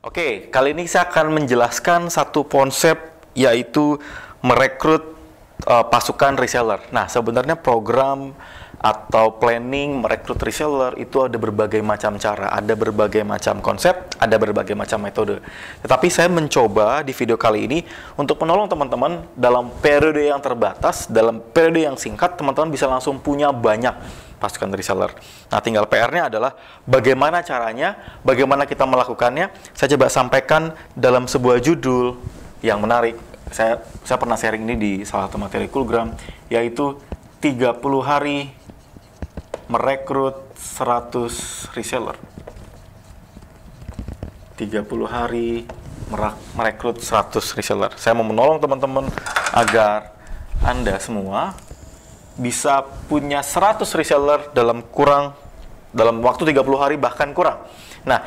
Oke, kali ini saya akan menjelaskan satu konsep, yaitu merekrut pasukan reseller. Nah, sebenarnya program atau planning merekrut reseller itu ada berbagai macam cara, ada berbagai macam konsep, ada berbagai macam metode. Tetapi saya mencoba di video kali ini untuk menolong teman-teman dalam periode yang terbatas, dalam periode yang singkat, teman-teman bisa langsung punya banyak pasukan reseller. Nah, tinggal PR-nya adalah bagaimana caranya, bagaimana kita melakukannya. Saya coba sampaikan dalam sebuah judul yang menarik. Saya pernah sharing ini di salah satu materi Coolgram, yaitu 30 hari merekrut 100 reseller. 30 hari merekrut 100 reseller. Saya mau menolong teman-teman agar Anda semua bisa punya 100 reseller dalam waktu 30 hari, bahkan kurang. Nah,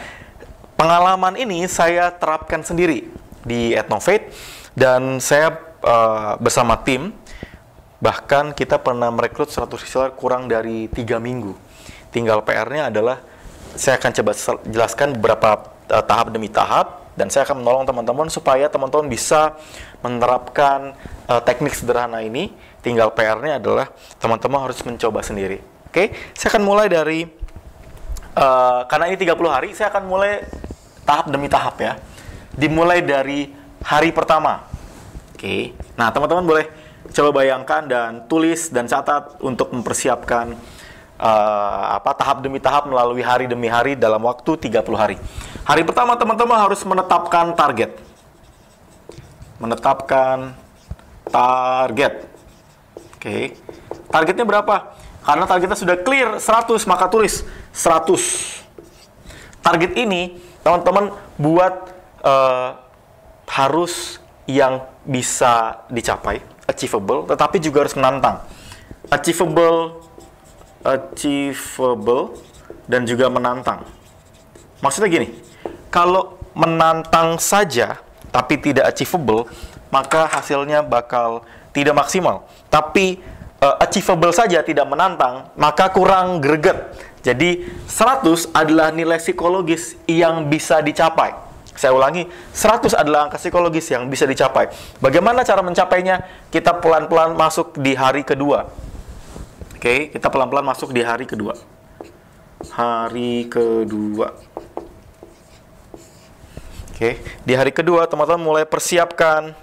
pengalaman ini saya terapkan sendiri di Ethnovate, dan saya bersama tim, bahkan kita pernah merekrut 100 reseller kurang dari 3 minggu. Tinggal PR-nya adalah saya akan coba jelaskan beberapa tahap demi tahap, dan saya akan menolong teman-teman supaya teman-teman bisa menerapkan teknik sederhana ini. Tinggal PR-nya adalah teman-teman harus mencoba sendiri. Oke, saya akan mulai dari karena ini 30 hari, saya akan mulai tahap demi tahap ya. Dimulai dari hari pertama. Oke. Nah, teman-teman boleh coba bayangkan dan tulis dan catat untuk mempersiapkan tahap demi tahap melalui hari demi hari dalam waktu 30 hari. Hari pertama teman-teman harus menetapkan target. Menetapkan target. Oke. Targetnya berapa? Karena targetnya sudah clear 100, maka tulis 100. Target ini teman-teman buat harus yang bisa dicapai, achievable, tetapi juga harus menantang. Achievable, dan juga menantang. Maksudnya gini, kalau menantang saja tapi tidak achievable, maka hasilnya bakal tidak maksimal. Tapi achievable saja tidak menantang, maka kurang greget. Jadi 100 adalah nilai psikologis yang bisa dicapai. Saya ulangi, 100 adalah angka psikologis yang bisa dicapai. Bagaimana cara mencapainya? Kita pelan-pelan masuk di hari kedua. Oke, kita pelan-pelan masuk di hari kedua. Hari kedua. Oke, di hari kedua teman-teman mulai persiapkan.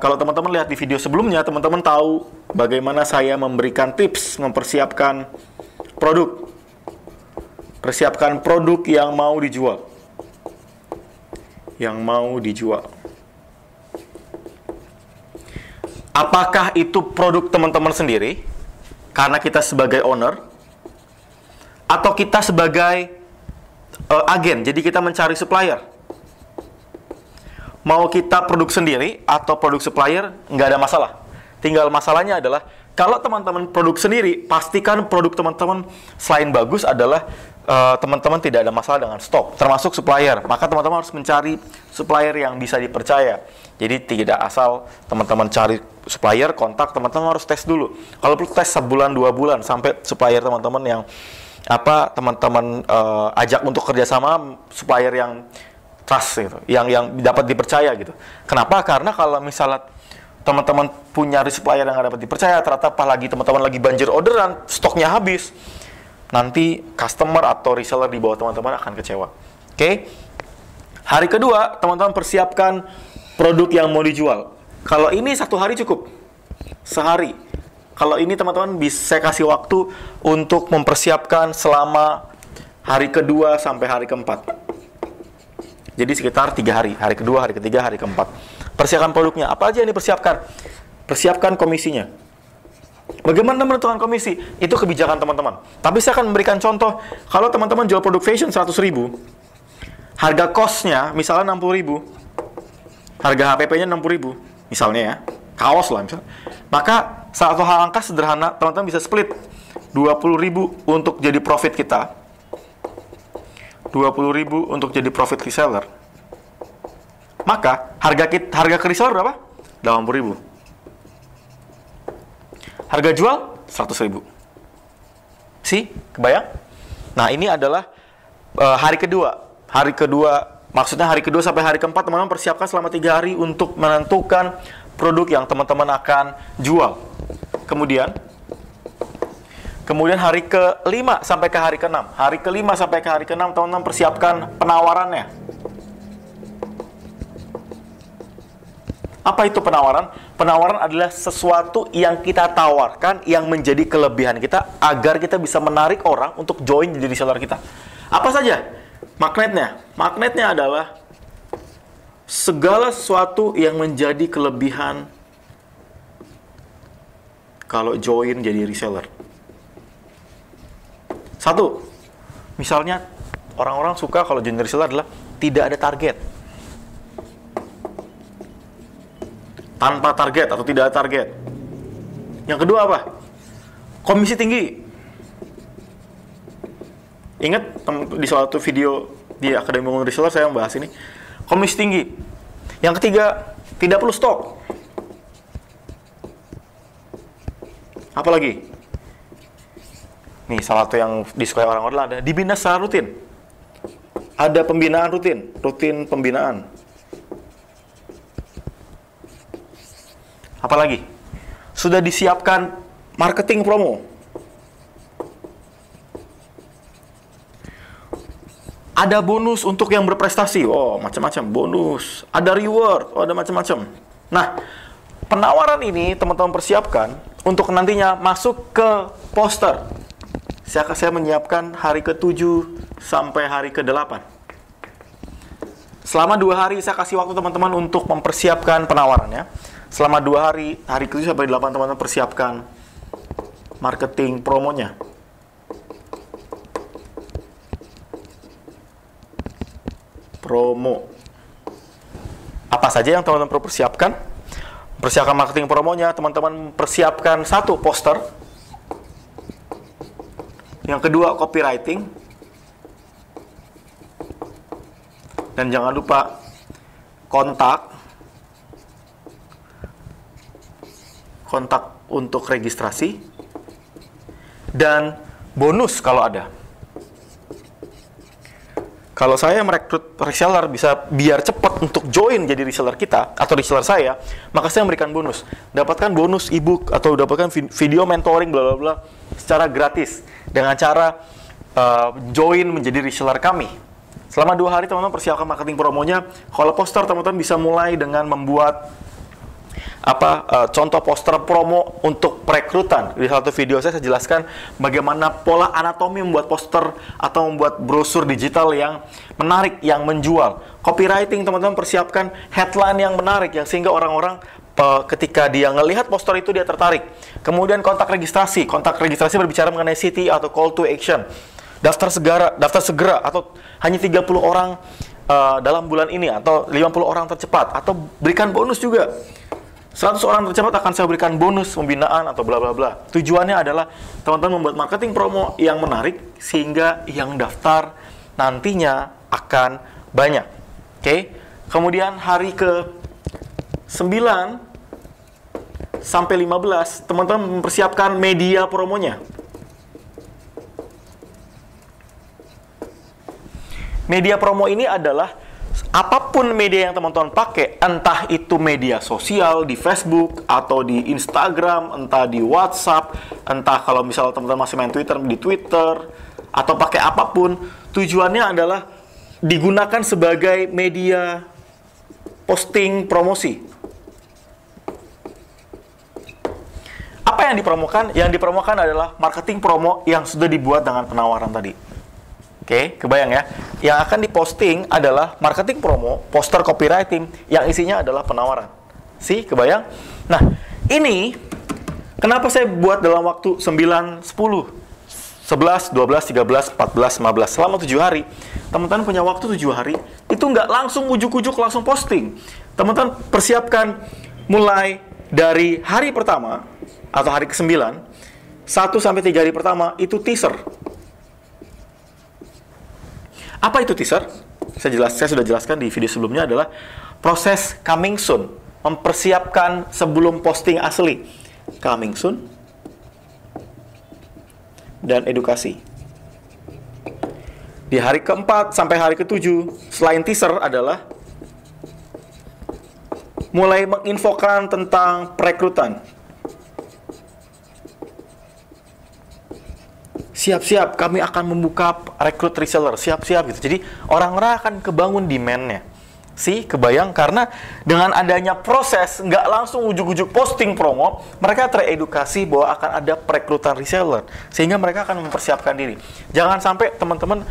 Kalau teman-teman lihat di video sebelumnya, teman-teman tahu bagaimana saya memberikan tips mempersiapkan produk. Persiapkan produk yang mau dijual. Yang mau dijual. Apakah itu produk teman-teman sendiri, karena kita sebagai owner, atau kita sebagai agen, jadi kita mencari supplier. Mau kita produk sendiri atau produk supplier, nggak ada masalah. Tinggal masalahnya adalah, kalau teman-teman produk sendiri, pastikan produk teman-teman selain bagus adalah teman-teman tidak ada masalah dengan stok, termasuk supplier. Maka teman-teman harus mencari supplier yang bisa dipercaya. Jadi tidak asal teman-teman cari supplier, kontak, teman-teman harus tes dulu. Kalau perlu tes sebulan, 2 bulan, sampai supplier teman-teman yang teman-teman ajak untuk kerjasama, supplier yang trust gitu, yang dapat dipercaya gitu. Kenapa? Karena kalau misalnya teman-teman punya supplier yang dapat dipercaya, ternyata apalagi teman-teman lagi banjir orderan, stoknya habis, nanti customer atau reseller di bawah teman-teman akan kecewa. Oke? Hari kedua, teman-teman persiapkan produk yang mau dijual. Kalau ini 1 hari cukup, sehari. Kalau ini teman-teman bisa saya kasih waktu untuk mempersiapkan selama hari kedua sampai hari keempat. Jadi sekitar 3 hari. Hari kedua, hari ketiga, hari keempat. Persiapkan produknya. Apa aja yang dipersiapkan? Persiapkan komisinya. Bagaimana menentukan komisi? Itu kebijakan teman-teman. Tapi saya akan memberikan contoh. Kalau teman-teman jual produk fashion 100.000, harga cost-nya misalnya 60.000, harga HPP-nya 60.000, misalnya ya, kaos lah misalnya. Maka satu hal angka sederhana, teman-teman bisa split 20.000 untuk jadi profit kita, 20.000 untuk jadi profit reseller. Maka harga ke reseller berapa? 80.000. Harga jual 100.000. Kebayang? Nah, ini adalah hari kedua. Hari kedua, maksudnya hari kedua sampai hari keempat teman-teman persiapkan selama 3 hari untuk menentukan produk yang teman-teman akan jual. Kemudian hari ke-5 sampai ke hari ke-6. Hari ke-5 sampai ke hari ke-6 teman-teman persiapkan penawarannya. Apa itu penawaran? Penawaran adalah sesuatu yang kita tawarkan yang menjadi kelebihan kita agar kita bisa menarik orang untuk join jadi reseller kita. Apa saja? Magnetnya. Magnetnya adalah segala sesuatu yang menjadi kelebihan kalau join jadi reseller. Satu, misalnya orang-orang suka kalau join reseller adalah tidak ada target. Tanpa target atau tidak ada target. Yang kedua apa? Komisi tinggi. Ingat di suatu video di Akademi Membangun Reseller saya membahas ini. Komisi tinggi. Yang ketiga, tidak perlu stok. Apalagi? Nih, salah satu yang disukai orang-orang ada dibina secara rutin. Ada pembinaan rutin pembinaan. Apalagi? Sudah disiapkan marketing promo. Ada bonus untuk yang berprestasi. Oh, macam-macam bonus. Ada reward. Oh, ada macam-macam. Nah, penawaran ini teman-teman persiapkan untuk nantinya masuk ke poster. Saya menyiapkan hari ke-7 sampai hari ke-8. Selama 2 hari saya kasih waktu teman-teman untuk mempersiapkan penawarannya. Selama 2 hari, hari ke-7 sampai 8 teman-teman persiapkan marketing promonya. Promo. Apa saja yang teman-teman perlu persiapkan? Persiapkan marketing promonya, teman-teman persiapkan 1 poster. Yang kedua, copywriting. Dan jangan lupa kontak untuk registrasi dan bonus kalau ada. Kalau saya merekrut reseller biar cepat untuk join jadi reseller kita atau reseller saya, maka saya memberikan bonus. Dapatkan bonus ebook atau dapatkan video mentoring bla bla bla secara gratis dengan cara join menjadi reseller kami. Selama 2 hari teman-teman persiapkan marketing promonya. Kalau poster teman-teman bisa mulai dengan membuat contoh poster promo untuk perekrutan. Di satu video saya jelaskan bagaimana pola anatomi membuat poster atau membuat brosur digital yang menarik, yang menjual. Copywriting teman-teman persiapkan headline yang menarik, yang sehingga orang-orang ketika dia ngelihat poster itu dia tertarik. Kemudian kontak registrasi berbicara mengenai CT atau call to action. Daftar segera atau hanya 30 orang dalam bulan ini atau 50 orang tercepat atau berikan bonus juga. 100 orang tercepat akan saya berikan bonus pembinaan atau bla bla bla. Tujuannya adalah teman-teman membuat marketing promo yang menarik sehingga yang daftar nantinya akan banyak. Oke. Kemudian hari ke-9 sampai 15 teman-teman mempersiapkan media promonya. Media promo ini adalah apapun media yang teman-teman pakai, entah itu media sosial di Facebook atau di Instagram, entah di WhatsApp, entah kalau misalnya teman-teman masih main Twitter, di Twitter, atau pakai apapun, tujuannya adalah digunakan sebagai media posting promosi. Apa yang dipromokan? Yang dipromokan adalah marketing promo yang sudah dibuat dengan penawaran tadi. Oke, kebayang ya? Yang akan diposting adalah marketing promo, poster copywriting, yang isinya adalah penawaran. Kebayang? Nah, ini kenapa saya buat dalam waktu 9, 10, 11, 12, 13, 14, 15, selama 7 hari. Teman-teman punya waktu 7 hari, itu nggak langsung ujuk-ujuk langsung posting. Teman-teman persiapkan mulai dari hari pertama, atau hari ke-9, 1 sampai 3 hari pertama, itu teaser. Apa itu teaser? Saya sudah jelaskan di video sebelumnya adalah proses coming soon. Mempersiapkan sebelum posting asli. Coming soon. Dan edukasi. Di hari keempat sampai hari ketujuh, selain teaser adalah mulai menginfokan tentang perekrutan. Siap-siap, kami akan membuka rekrut reseller, siap-siap gitu. Jadi orang-orang akan kebangun demand-nya. Kebayang, karena dengan adanya proses, nggak langsung ujuk-ujuk posting promo, mereka teredukasi bahwa akan ada perekrutan reseller, sehingga mereka akan mempersiapkan diri. Jangan sampai teman-teman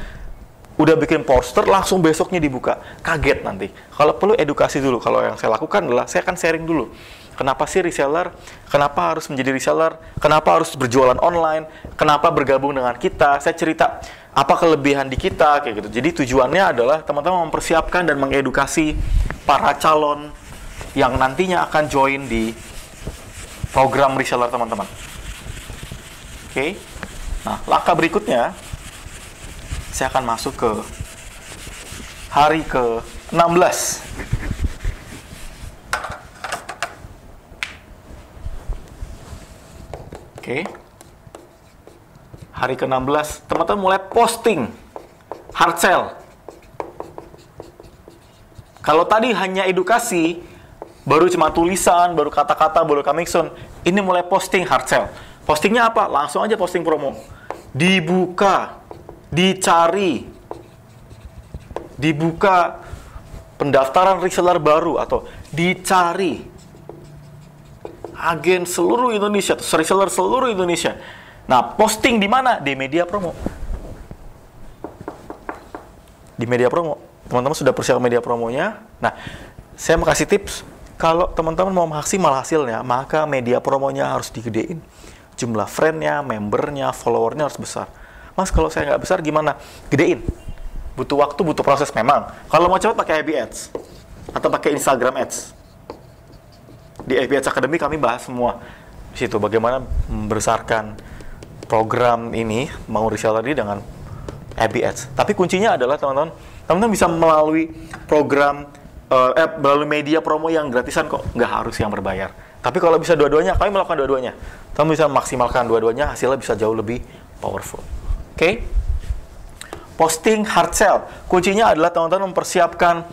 udah bikin poster, langsung besoknya dibuka. Kaget nanti. Kalau perlu edukasi dulu. Kalau yang saya lakukan adalah, saya akan sharing dulu. Kenapa sih reseller? Kenapa harus menjadi reseller? Kenapa harus berjualan online? Kenapa bergabung dengan kita? Saya cerita apa kelebihan di kita, kayak gitu. Jadi tujuannya adalah teman-teman mempersiapkan dan mengedukasi para calon yang nantinya akan join di program reseller teman-teman. Oke. Nah, langkah berikutnya, saya akan masuk ke hari ke-16. Oke. Hari ke-16, teman-teman mulai posting hard sell. Kalau tadi hanya edukasi, baru cuma tulisan, baru kata-kata, baru coming soon, ini mulai posting hard sell. Postingnya apa? Langsung aja posting promo. Dibuka, dicari, dibuka pendaftaran reseller baru, atau dicari agen seluruh Indonesia, atau reseller seluruh Indonesia. Nah, posting di mana? Di media promo. Di media promo. Teman-teman sudah persiapkan media promonya. Nah, saya mau kasih tips. Kalau teman-teman mau maksimal hasilnya, maka media promonya harus digedein. Jumlah friend-nya, membernya, follower-nya harus besar. Mas, kalau saya nggak besar gimana? Gedein. Butuh waktu, butuh proses memang. Kalau mau cepat pakai FB Ads. Atau pakai Instagram Ads. Di FB Ads Academy kami bahas semua. Di situ bagaimana membesarkan program ini, mau reseller ini dengan FB Ads. Tapi kuncinya adalah teman-teman bisa melalui program, melalui media promo yang gratisan kok, nggak harus yang berbayar. Tapi kalau bisa dua-duanya, kami melakukan dua-duanya. Teman bisa maksimalkan dua-duanya, hasilnya bisa jauh lebih powerful. Oke? Posting hard sell. Kuncinya adalah teman-teman mempersiapkan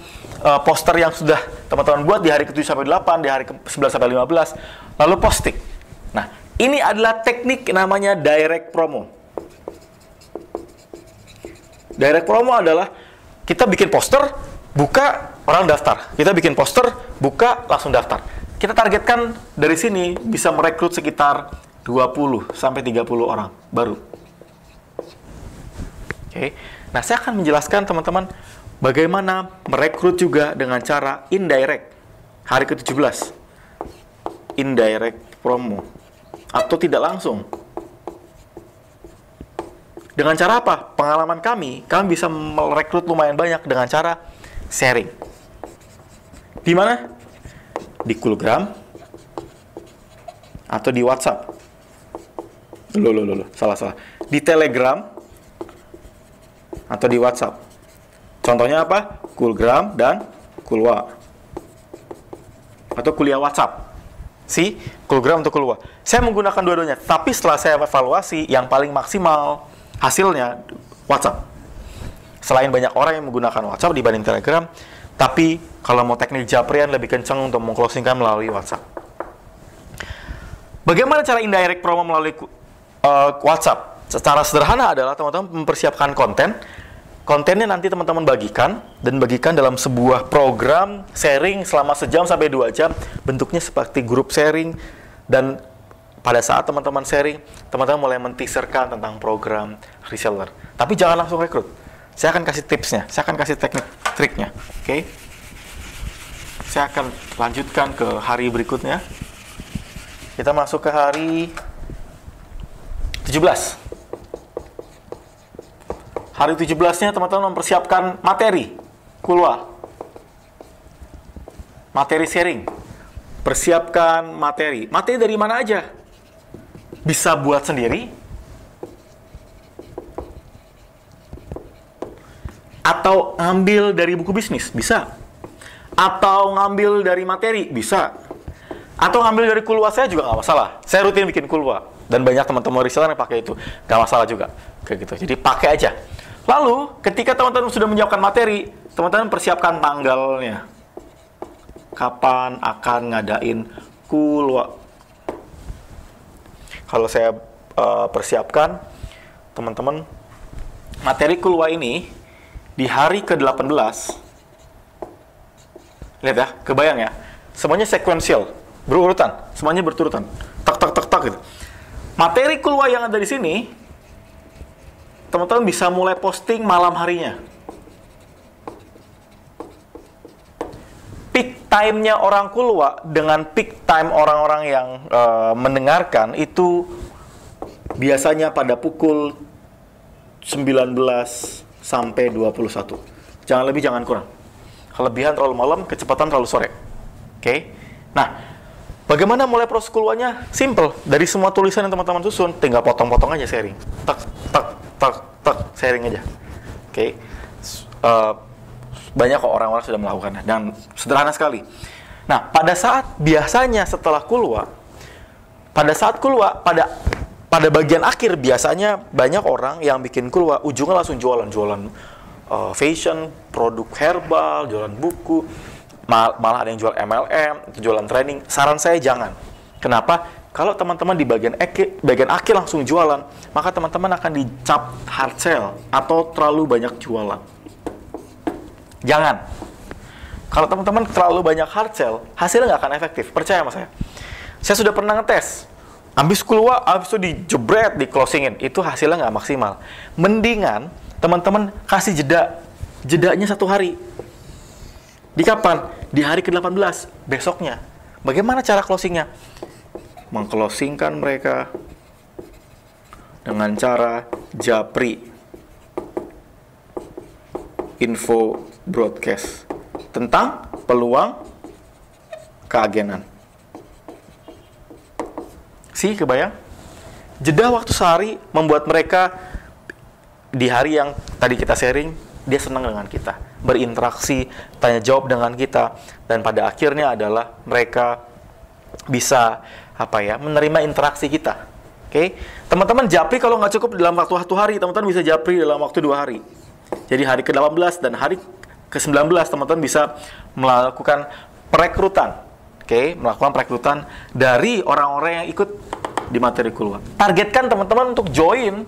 poster yang sudah teman-teman buat di hari ke-7 sampai 8, di hari ke-11 sampai 15, lalu posting. Nah, ini adalah teknik namanya direct promo. Direct promo adalah kita bikin poster, buka, orang daftar. Kita bikin poster, buka, langsung daftar. Kita targetkan dari sini bisa merekrut sekitar 20 sampai 30 orang baru. Oke. Nah, saya akan menjelaskan teman-teman bagaimana merekrut juga dengan cara indirect. Hari ke-17. Indirect promo. Atau tidak langsung. Dengan cara apa? Pengalaman kami bisa merekrut lumayan banyak dengan cara sharing. Di mana? Di Coolgram atau di WhatsApp. Salah. Di Telegram atau di WhatsApp. Contohnya apa? Coolgram dan Coolwa. Atau kuliah WhatsApp. Coolgram untuk keluar. Saya menggunakan dua-duanya, tapi setelah saya evaluasi, yang paling maksimal hasilnya WhatsApp. Selain banyak orang yang menggunakan WhatsApp dibanding Telegram, tapi kalau mau teknik japrian lebih kencang untuk mengclosingkan melalui WhatsApp. Bagaimana cara indirect promo melalui WhatsApp? Secara sederhana adalah teman-teman mempersiapkan konten. Kontennya nanti teman-teman bagikan dalam sebuah program sharing selama sejam sampai 2 jam. Bentuknya seperti grup sharing, dan pada saat teman-teman sharing, teman-teman mulai men-teaserkan tentang program reseller. Tapi jangan langsung rekrut. Saya akan kasih tipsnya, saya akan kasih teknik triknya. Oke? Saya akan lanjutkan ke hari berikutnya. Kita masuk ke hari 17. Hari 17-nya teman-teman mempersiapkan materi Coolwa. Materi sharing. Persiapkan materi. Materi dari mana aja? Bisa buat sendiri. Atau ngambil dari buku bisnis, bisa. Atau ngambil dari materi, bisa. Atau ngambil dari Coolwa saya juga nggak masalah. Saya rutin bikin Coolwa. Dan banyak teman-teman reseller yang pakai itu. Nggak masalah juga. Kayak gitu. Jadi pakai aja. Lalu, ketika teman-teman sudah menyiapkan materi, teman-teman persiapkan tanggalnya. Kapan akan ngadain kulwa. Kalau saya persiapkan, teman-teman, materi kulwa ini di hari ke-18. Lihat ya, kebayang ya. Semuanya sequential, berurutan, semuanya berturutan. Tak tak tak tak gitu. Materi kulwa yang ada di sini, teman-teman bisa mulai posting malam harinya. Peak time-nya orang kulwa dengan peak time orang-orang yang mendengarkan itu biasanya pada pukul 19 sampai 21. Jangan lebih, jangan kurang. Kelebihan terlalu malam, kecepatan terlalu sore. Oke? Nah, bagaimana mulai proses kulwanya? Simple. Dari semua tulisan yang teman-teman susun, tinggal potong-potong aja sharing. Tak, tak, tak, tak, sharing aja. Oke? Banyak kok orang-orang sudah melakukannya. Dan sederhana sekali. Nah, pada saat biasanya setelah kulwa, pada bagian akhir biasanya banyak orang yang bikin kulwa, ujungnya langsung jualan fashion, produk herbal, jualan buku, malah ada yang jual MLM, jualan training. Saran saya jangan. Kenapa? Kalau teman-teman di bagian akhir langsung jualan, maka teman-teman akan dicap hard sell atau terlalu banyak jualan. Jangan. Kalau teman-teman terlalu banyak hard sell, hasilnya nggak akan efektif. Percaya sama saya. Saya sudah pernah ngetes. Habis keluar, habis itu dijebret, di closingin. Itu hasilnya nggak maksimal. Mendingan teman-teman kasih jedanya 1 hari. Di kapan? Di hari ke-18, besoknya. Bagaimana cara closingnya? Mengclosingkan mereka dengan cara japri info broadcast tentang peluang keagenan. Kebayang? Jeda waktu sehari membuat mereka di hari yang tadi kita sharing, dia senang dengan kita, berinteraksi, tanya jawab dengan kita, dan pada akhirnya adalah mereka bisa menerima interaksi kita. Oke? Teman-teman japri kalau nggak cukup dalam waktu 1 hari, teman-teman bisa japri dalam waktu 2 hari. Jadi hari ke-18 dan hari ke-19 teman-teman bisa melakukan perekrutan. Oke, melakukan perekrutan dari orang-orang yang ikut di materi kulwa. Targetkan teman-teman untuk join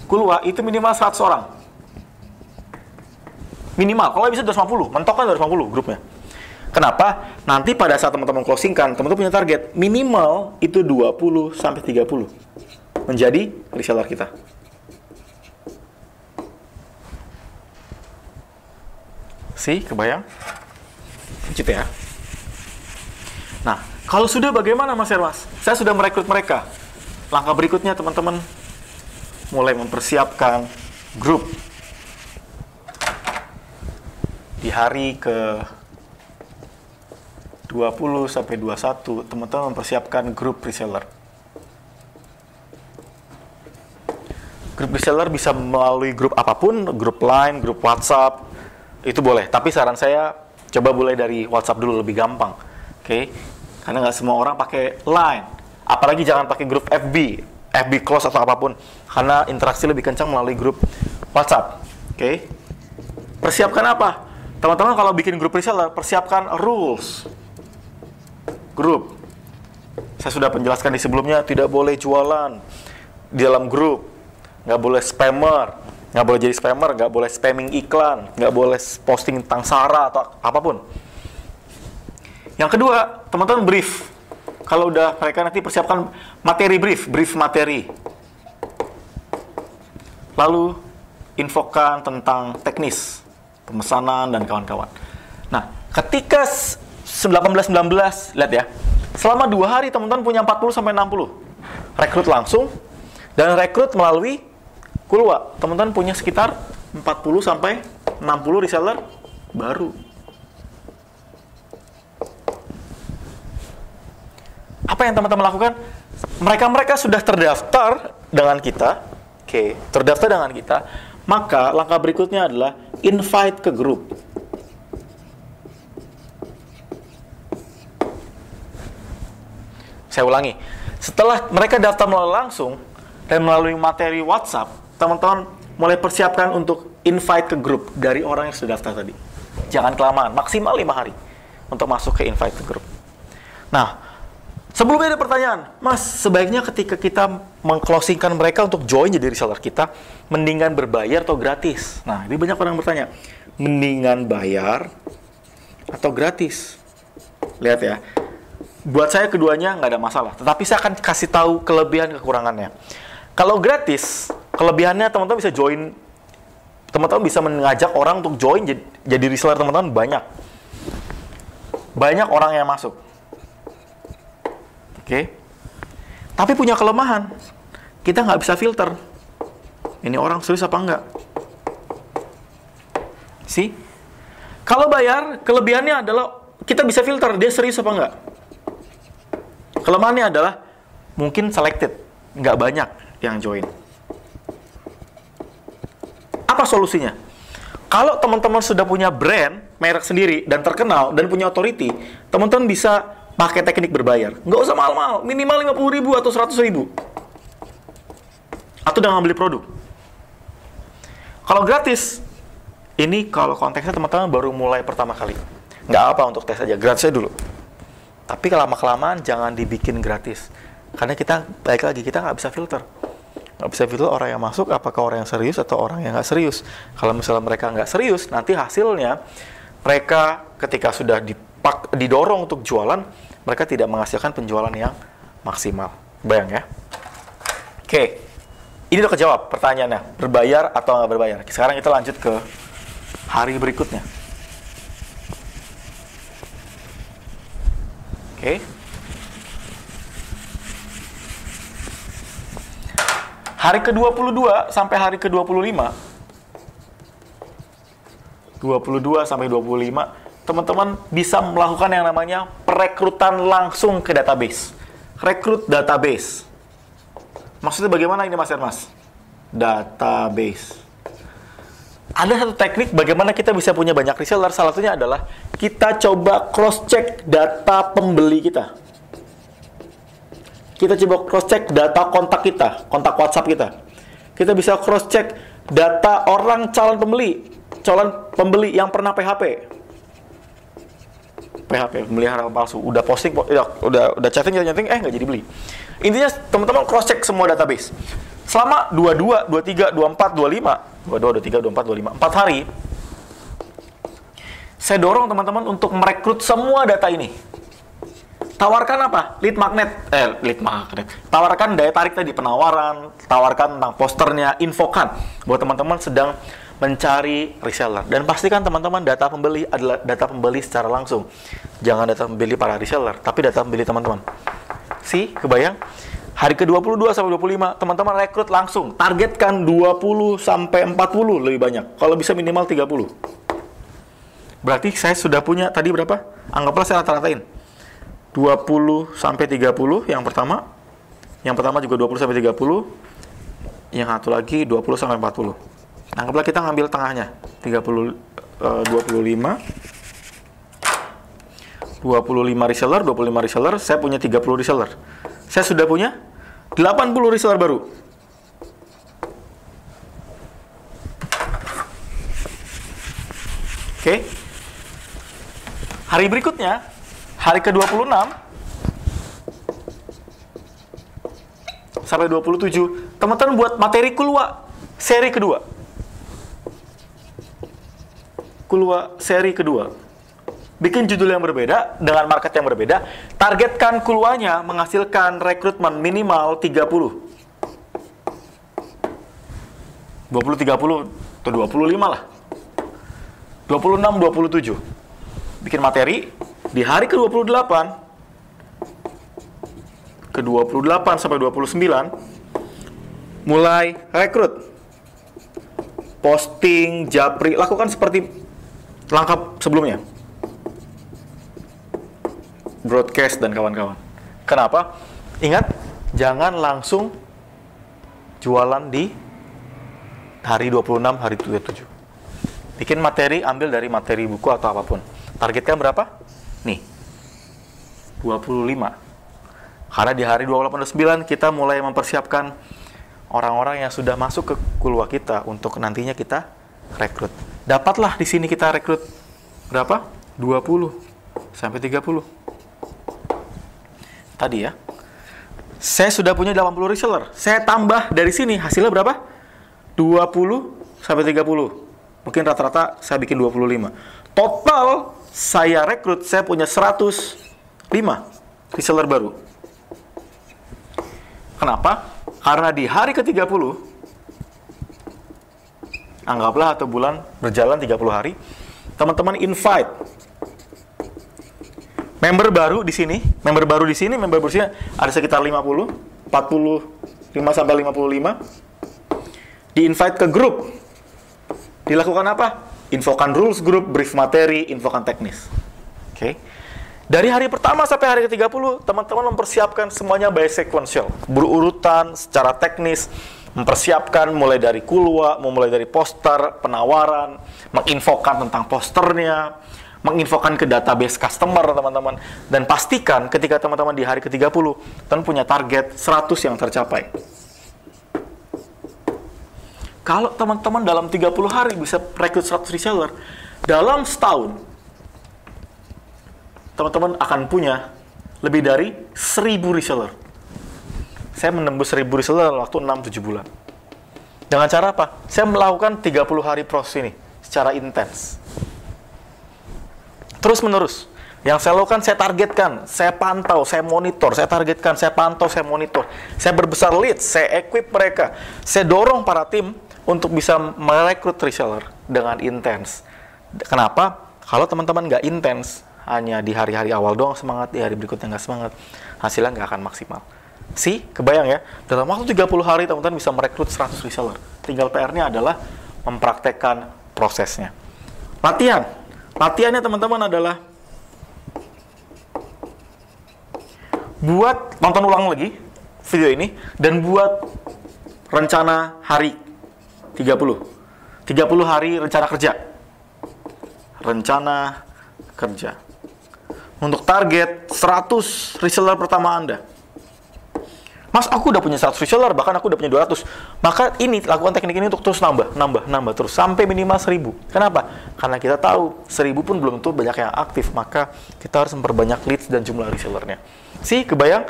kulwa itu minimal 100 orang. Minimal, kalau bisa 250, mentokkan 250 grupnya. Kenapa? Nanti pada saat teman-teman closingkan, teman-teman punya target minimal itu 20 sampai 30 menjadi reseller kita. Kebayang? Lanjut ya. Nah, kalau sudah bagaimana Mas Erwas? Saya sudah merekrut mereka. Langkah berikutnya teman-teman mulai mempersiapkan grup. Di hari ke 20 sampai 21, teman-teman mempersiapkan grup reseller. Grup reseller bisa melalui grup apapun, grup Line, grup WhatsApp, itu boleh. Tapi saran saya, coba mulai dari WhatsApp dulu, lebih gampang. Oke? Karena nggak semua orang pakai Line. Apalagi jangan pakai grup FB close atau apapun. Karena interaksi lebih kencang melalui grup WhatsApp. Oke? Persiapkan apa? Teman-teman kalau bikin grup reseller, persiapkan rules. Grup. Saya sudah penjelaskan di sebelumnya, tidak boleh jualan di dalam grup. Nggak boleh spammer. Nggak boleh jadi spammer, nggak boleh spamming iklan, nggak boleh posting tentang SARA atau apapun. Yang kedua, teman-teman brief. Kalau udah mereka nanti persiapkan materi brief materi. Lalu infokan tentang teknis, pemesanan dan kawan-kawan. Nah, ketika 18-19, lihat ya, selama 2 hari teman-teman punya 40 sampai 60. Rekrut langsung dan rekrut melalui kulwa. Teman-teman punya sekitar 40 sampai 60 reseller baru. Apa yang teman-teman lakukan? Mereka sudah terdaftar dengan kita. Oke, terdaftar dengan kita. Maka langkah berikutnya adalah invite ke grup. Saya ulangi. Setelah mereka daftar melalui langsung dan melalui materi WhatsApp, teman-teman mulai persiapkan untuk invite ke grup dari orang yang sudah daftar tadi. Jangan kelamaan, maksimal 5 hari untuk masuk ke invite ke grup. Nah, sebelumnya ada pertanyaan, Mas, sebaiknya ketika kita meng-closingkan mereka untuk join jadi reseller kita, mendingan berbayar atau gratis? Nah, ini banyak orang bertanya, mendingan bayar atau gratis? Lihat ya, buat saya keduanya nggak ada masalah, tetapi saya akan kasih tahu kelebihan kekurangannya. Kalau gratis, kelebihannya teman-teman bisa join, teman-teman bisa mengajak orang untuk join jadi reseller teman-teman banyak. Banyak orang yang masuk. Oke. Tapi punya kelemahan. Kita nggak bisa filter. Ini orang serius apa enggak? See? Kalau bayar, kelebihannya adalah kita bisa filter dia serius apa enggak. Kelemahannya adalah mungkin selected, nggak banyak yang join. Apa solusinya? Kalau teman-teman sudah punya brand, merek sendiri, dan terkenal, dan punya authority, teman-teman bisa pakai teknik berbayar. Nggak usah mahal-mahal, minimal 50.000 atau 100.000. Atau dengan beli produk. Kalau gratis, ini kalau konteksnya teman-teman baru mulai pertama kali. Nggak apa untuk tes aja, gratisnya dulu. Tapi lama-kelamaan jangan dibikin gratis. Karena kita, baik lagi, kita nggak bisa filter. Nggak bisa filter orang yang masuk, apakah orang yang serius atau orang yang nggak serius. Kalau misalnya mereka nggak serius, nanti hasilnya mereka ketika sudah didorong untuk jualan, mereka tidak menghasilkan penjualan yang maksimal. Bayang ya. Oke, ini udah kejawab pertanyaannya, berbayar atau nggak berbayar. Sekarang kita lanjut ke hari berikutnya. Oke. Hari ke-22 sampai hari ke-25, 22 sampai 25, teman-teman bisa melakukan yang namanya perekrutan langsung ke database. Rekrut database. Maksudnya bagaimana ini Mas Ermas? Database. Ada satu teknik bagaimana kita bisa punya banyak reseller, salah satunya adalah kita coba cross-check data pembeli kita. Kita coba cross-check data kontak kita, kontak WhatsApp kita. Kita bisa cross-check data orang calon pembeli yang pernah PHP, pembeli harapan palsu. Udah posting, udah chatting, nggak jadi beli. Intinya teman-teman cross-check semua database. Selama 22, 23, 24, 25, 22, 23, 24, 25, 4 hari, saya dorong teman-teman untuk merekrut semua data ini. Tawarkan apa? Lead magnet. Tawarkan daya tarik tadi, penawaran, tawarkan tentang posternya, infokan buat teman-teman sedang mencari reseller. Dan pastikan teman-teman data pembeli adalah data pembeli secara langsung. Jangan data pembeli para reseller, tapi data pembeli teman-teman. Kebayang? Hari ke-22 sampai 25, teman-teman rekrut langsung. Targetkan 20 sampai 40 lebih banyak. Kalau bisa minimal 30. Berarti saya sudah punya tadi berapa? Anggaplah saya rata-ratain. 20 sampai 30 yang pertama. Yang pertama juga 20 sampai 30. Yang satu lagi 20 sampai 40. Anggaplah kita ngambil tengahnya. 25 reseller, 25 reseller, saya punya 30 reseller. Saya sudah punya 80 reseller baru. Oke. Hari berikutnya, hari ke-26 sampai 27, teman-teman buat materi Kulwa seri kedua. Kulwa seri kedua. Bikin judul yang berbeda, dengan market yang berbeda. Targetkan Kulwanya menghasilkan rekrutmen minimal 30. 20, 30, atau 25 lah. 26, 27. Bikin materi, di hari ke-28, ke-28 sampai 29, mulai rekrut. Posting, japri, lakukan seperti langkah sebelumnya. Broadcast dan kawan-kawan. Kenapa? Ingat, jangan langsung jualan di hari 26, hari 27. Bikin materi, ambil dari materi buku atau apapun. Targetkan berapa? Nih, 25. Karena di hari 28 dan 9 kita mulai mempersiapkan orang-orang yang sudah masuk ke Kulwa kita untuk nantinya kita rekrut. Dapatlah di sini kita rekrut berapa? 20 sampai 30. Tadi ya. Saya sudah punya 80 reseller. Saya tambah dari sini hasilnya berapa? 20 sampai 30. Mungkin rata-rata saya bikin 25. Total saya rekrut, saya punya 105 reseller baru. Kenapa? Karena di hari ke-30, anggaplah atau bulan berjalan 30 hari, teman-teman invite member baru di sini, member baru di sini ada sekitar 50, 45 sampai 55. Di-invite ke grup. Dilakukan apa? Infokan rules grup, brief materi, infokan teknis. Oke. Dari hari pertama sampai hari ke-30, teman-teman mempersiapkan semuanya by sequential, berurutan secara teknis, mempersiapkan mulai dari Kulwa, mulai dari poster, penawaran, menginfokan tentang posternya, menginfokan ke database customer, teman-teman. Dan pastikan ketika teman-teman di hari ke-30, teman punya target 100 yang tercapai. Kalau teman-teman dalam 30 hari bisa rekrut 100 reseller, dalam setahun, teman-teman akan punya lebih dari 1000 reseller. Saya menembus 1000 reseller dalam waktu 6-7 bulan. Dengan cara apa? Saya melakukan 30 hari proses ini secara intens. Terus menerus. Yang saya lakukan, saya targetkan, saya pantau, saya monitor, saya targetkan, saya pantau, saya monitor. Saya berbesar lead, saya equip mereka. Saya dorong para tim untuk bisa merekrut reseller dengan intens. Kenapa? Kalau teman-teman nggak intens, hanya di hari-hari awal doang semangat, di hari berikutnya nggak semangat, hasilnya nggak akan maksimal. Kebayang ya, dalam waktu 30 hari teman-teman bisa merekrut 100 reseller. Tinggal PR-nya adalah mempraktekkan prosesnya. Latihan. Latihannya teman-teman adalah buat, nonton ulang lagi video ini, dan buat rencana hari 30 hari rencana kerja. Rencana kerja. Untuk target 100 reseller pertama Anda. Mas, aku udah punya 100 reseller, bahkan aku udah punya 200. Maka ini, lakukan teknik ini untuk terus nambah terus, sampai minimal 1000. Kenapa? Karena kita tahu, 1000 pun belum tentu banyak yang aktif, maka kita harus memperbanyak leads dan jumlah resellernya. Kebayang?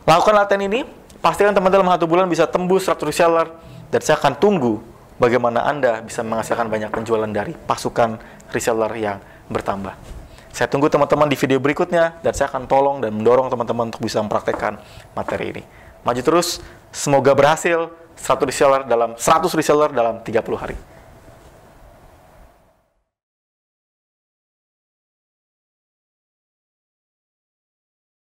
Lakukan latihan ini, pastikan teman-teman dalam 1 bulan bisa tembus 100 reseller, dan saya akan tunggu bagaimana Anda bisa menghasilkan banyak penjualan dari pasukan reseller yang bertambah. Saya tunggu teman-teman di video berikutnya, dan saya akan tolong dan mendorong teman-teman untuk bisa mempraktekkan materi ini. Maju terus, semoga berhasil 100 reseller dalam 30 hari.